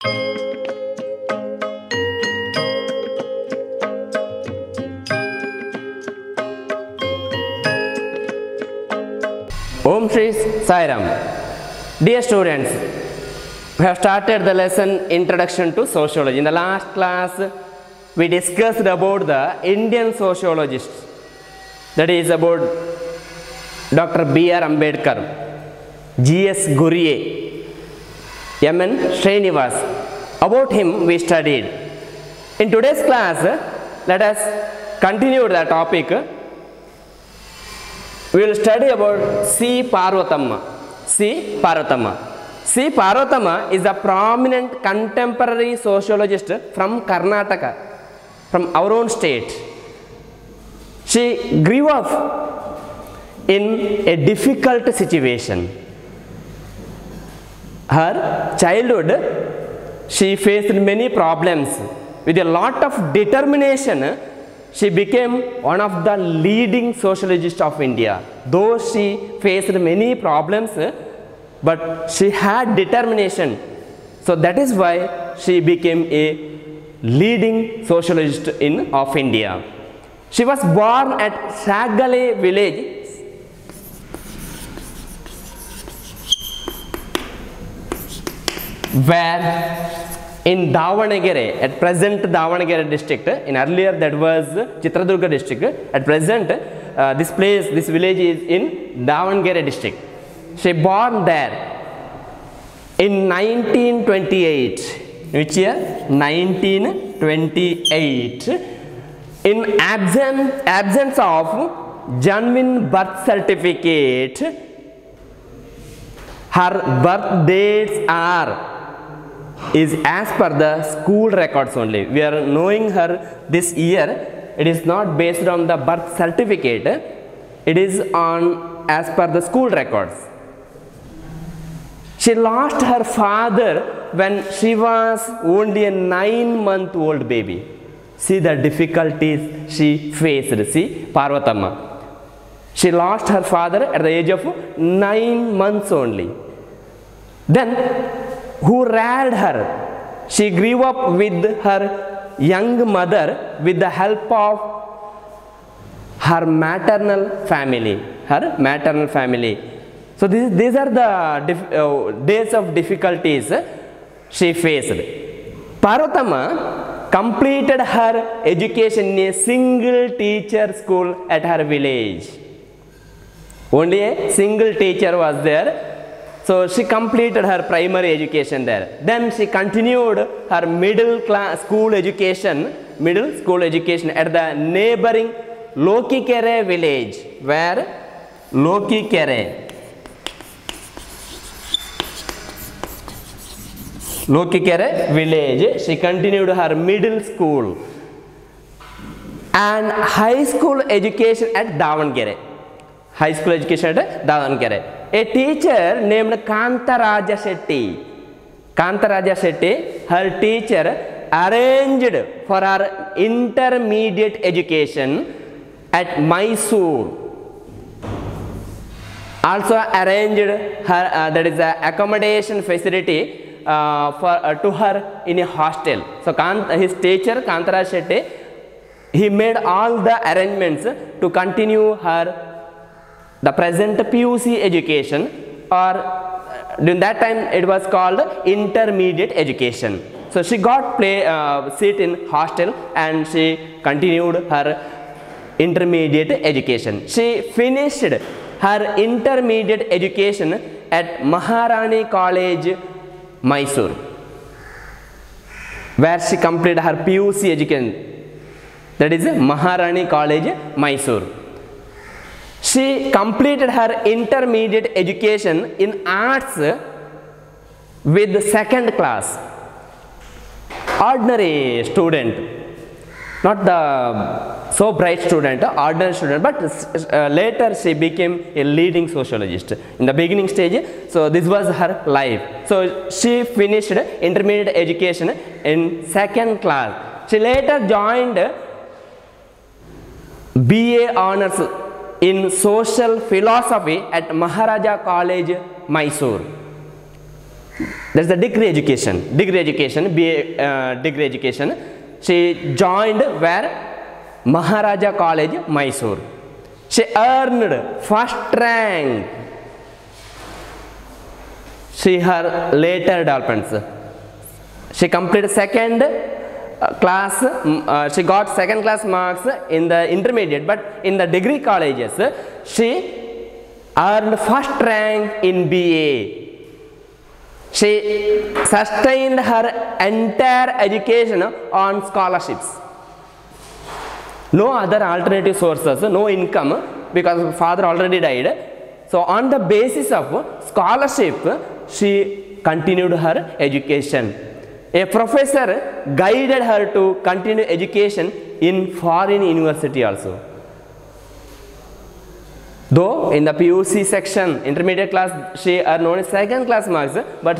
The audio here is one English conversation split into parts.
Om Shri Sai Ram. Dear students, we have started the lesson Introduction to Sociology. In the last class, we discussed about the Indian sociologists. That is about Dr. B.R. Ambedkar, G.S. Ghurye, M.N. Srinivas. About him we studied. In today's class, let us continue the topic. We will study about C. Parvathamma. C. Parvathamma. C. Parvathamma is a prominent contemporary sociologist from Karnataka, from our own state. She grew up in a difficult situation. Her childhood, she faced many problems. With a lot of determination, she became one of the leading sociologists of India. Though she faced many problems, but she had determination. So that is why she became a leading sociologist of India. She was born at Shagale village, where in Davanagere, at present Davanagere district, in earlier that was Chitradurga district, at present this village is in Davanagere district. She born there in 1928. Which year? 1928. In absence of genuine birth certificate, her birth dates is as per the school records only. We are knowing her this year. It is not based on the birth certificate. It is on as per the school records. She lost her father when she was only a 9-month-old baby. See the difficulties she faced. See, Parvathamma. She lost her father at the age of 9 months only. Then, who reared her? She grew up with her young mother with the help of her maternal family. So these are the days of difficulties she faced. Parvathamma completed her education in a single teacher school at her village. Only a single teacher was there. So she completed her primary education there. Then she continued her middle school education at the neighboring Lokikere village. Where? Lokikere village. She continued her middle school and high school education at Davangere. A teacher named Kantaraja Shetty, her teacher, arranged for her intermediate education at Mysore. Also arranged her that is a accommodation facility to her in a hostel. So his teacher Kantaraja Shetty, he made all the arrangements to continue her the present PUC education, or during that time it was called intermediate education. So she got seat in hostel and she continued her intermediate education. She finished her intermediate education at Maharani College, Mysore, where she completed her PUC education. That is Maharani College, Mysore. She completed her intermediate education in arts with second class. Ordinary student, not the so bright student, ordinary student, but later she became a leading sociologist. In the beginning stage, so this was her life. So she finished intermediate education in second class. She later joined BA honors in social philosophy at Maharaja College, Mysore. That's the degree education. Degree education, BA degree education. She joined where? Maharaja College, Mysore. She earned first rank. She her later developments. She completed second class. She got second class marks in the intermediate, but in the degree colleges, she earned first rank in BA. She sustained her entire education on scholarships. No other alternative sources, no income, because her father already died. So on the basis of scholarship, she continued her education. A professor guided her to continue education in foreign university also. Though in the PUC section, intermediate class, she earned only second class marks, but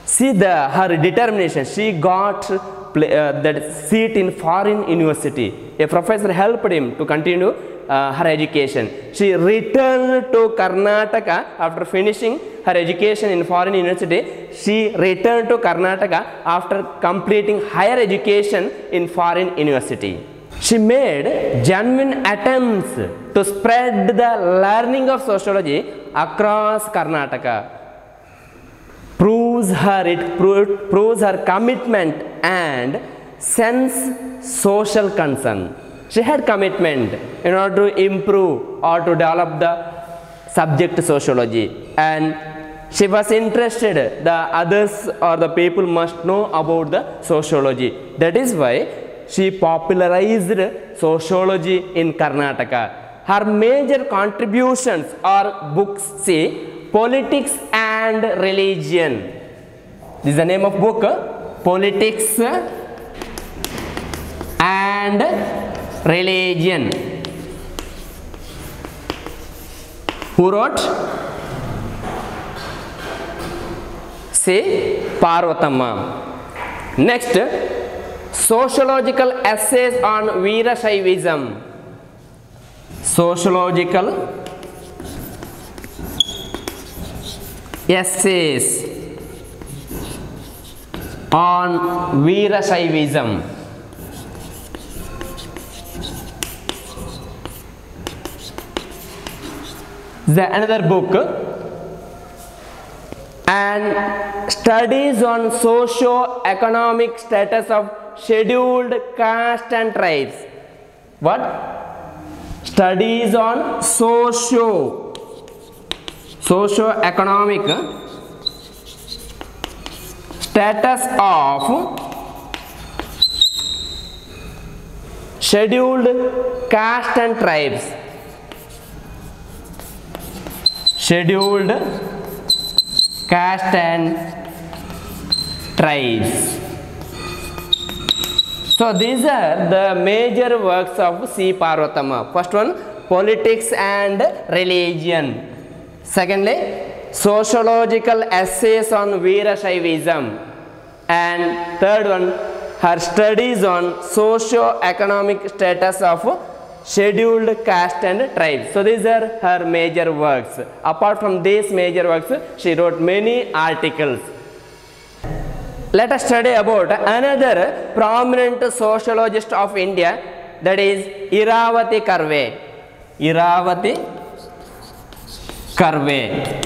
see her determination. She got that seat in foreign university. A professor helped him to continue her education. She returned to Karnataka after finishing her education in foreign university. She returned to Karnataka after completing higher education in foreign university. She made genuine attempts to spread the learning of sociology across Karnataka. Proves her commitment and sense social concern. She had commitment in order to improve or to develop the subject sociology, and she was interested the others or the people must know about the sociology. That is why she popularized sociology in Karnataka. Her major contributions are books, say, Politics and Religion. This is the name of book, Politics and Religion. Who wrote? Say, Parvathamma. Next, Sociological Essays on Veerashaivism. Sociological Essays on Veerashaivism. Another book, and Studies on Socio-Economic Status of Scheduled Caste and Tribes. What? Studies on socio-economic status of scheduled caste and tribes. Scheduled caste and tribes. So these are the major works of C. Parvathamma. First one, Politics and Religion. Secondly, Sociological Essays on Veerashaivism. And third one, her studies on socio-economic status of scheduled caste and tribes. So these are her major works. Apart from these major works, she wrote many articles. Let us study about another prominent sociologist of India, that is Iravati Karve. Iravati Karve.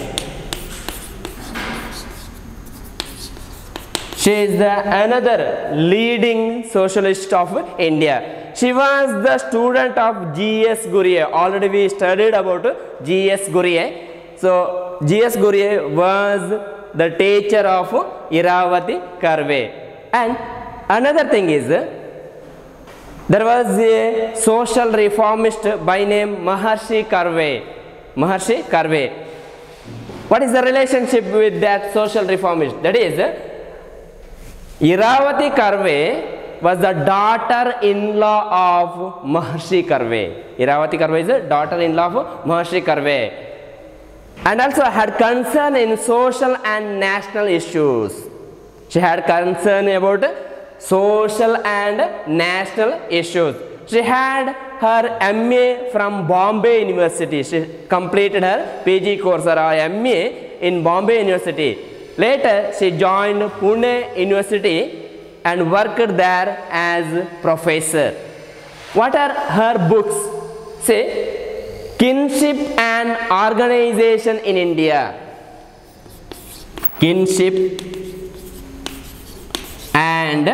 She is another leading sociologist of India. She was the student of G.S. Ghurye. Already we studied about G.S. Ghurye. So G.S. Ghurye was the teacher of Iravati Karve. And another thing is, there was a social reformist by name Maharshi Karve. Maharshi Karve. What is the relationship with that social reformist? That is, Iravati Karve was the daughter-in-law of Maharshi Karve. Iravati Karve is the daughter-in-law of Maharshi Karve. And also had concern in social and national issues. She had concern about social and national issues. She had her MA from Bombay University. She completed her PG course or MA in Bombay University. Later, she joined Pune University and worked there as professor. What are her books? Say, Kinship and Organization in India. Kinship and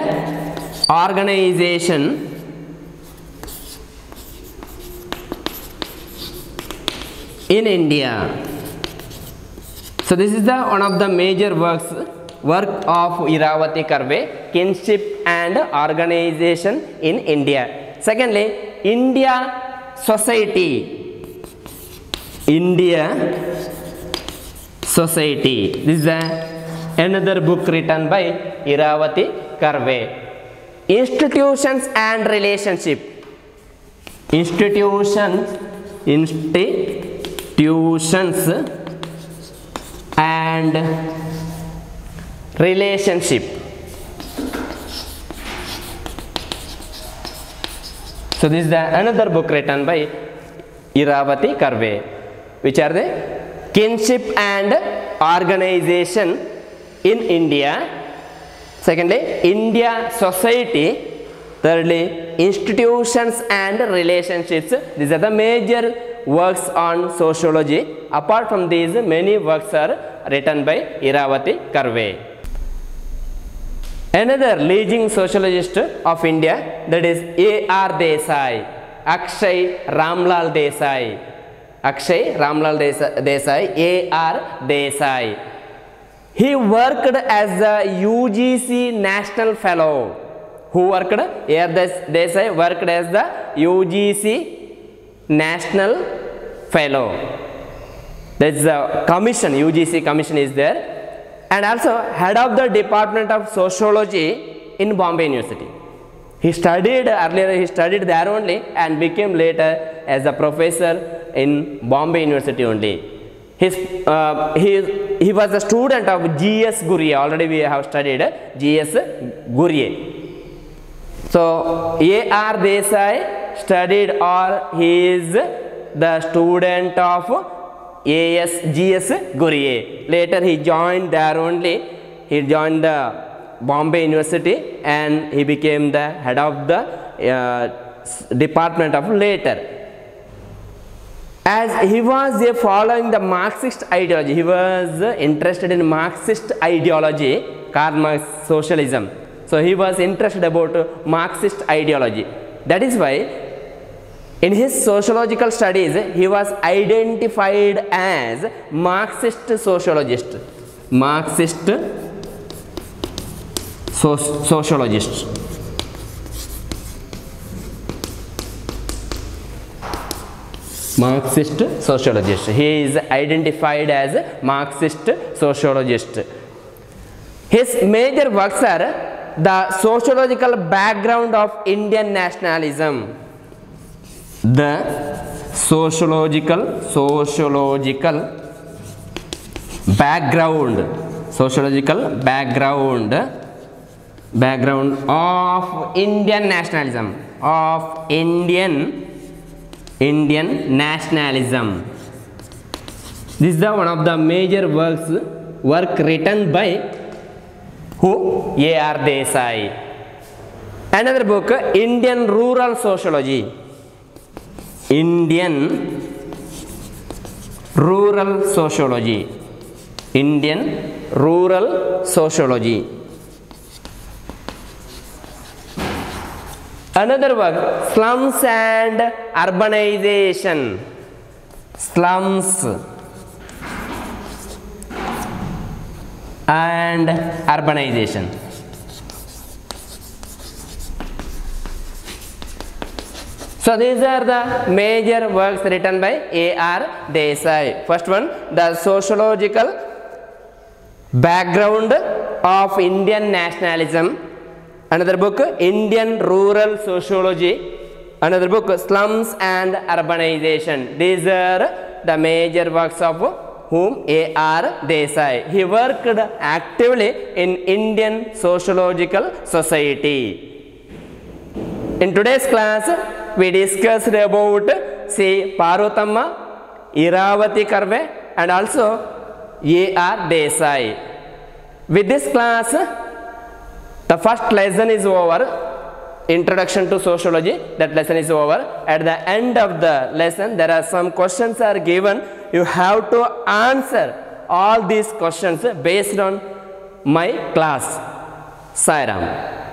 Organization in India. So this is the one of the major work of Iravati Karve, Kinship and Organization in India. Secondly, India Society. India Society. This is another book written by Iravati Karve. Institutions and Relationship. Institutions and relationship. So this is another book written by Iravati Karve. Which are they? Kinship and Organization in India. Secondly, India Society. Thirdly, Institutions and Relationships. These are the major works on sociology. Apart from these, many works are written by Iravati Karve. Another leading sociologist of India, that is A.R. Desai, Akshay Ramlal Desai. Akshay Ramlal Desai, A.R. Desai. He worked as a UGC National Fellow. Who worked? A.R. Desai worked as the UGC National Fellow. There is a commission, UGC commission is there, and also head of the Department of Sociology in Bombay University. He studied earlier, he studied there only and became later as a professor in Bombay University only. He was a student of G.S. Gurye. Already we have studied G.S. Gurye. So A.R. Desai studied, or he is the student of G.S. Gurye. Later he joined there only. He joined the Bombay University and he became the head of the department of later. As he was following the Marxist ideology, he was interested in Marxist ideology, Karl Marx socialism. So he was interested about Marxist ideology. That is why in his sociological studies, he was identified as Marxist sociologist. Marxist sociologist. Marxist sociologist. He is identified as Marxist sociologist. His major works are the sociological background of Indian nationalism. The sociological background of Indian nationalism, of Indian nationalism. This is the one of the major work written by who? A.R. Desai. Another book, Indian Rural Sociology. Indian Rural Sociology. Indian Rural Sociology. Another work, Slums and Urbanization. Slums and Urbanization. So these are the major works written by A.R. Desai. First one, the sociological background of Indian nationalism. Another book, Indian Rural Sociology. Another book, Slums and Urbanization. These are the major works of whom? A.R. Desai. He worked actively in Indian Sociological Society. In today's class, we discussed about Parvathamma, Iravati Karve and also A.R. Desai. With this class, the first lesson is over. Introduction to sociology, that lesson is over. At the end of the lesson, there are some questions are given. You have to answer all these questions based on my class. Sai Ram.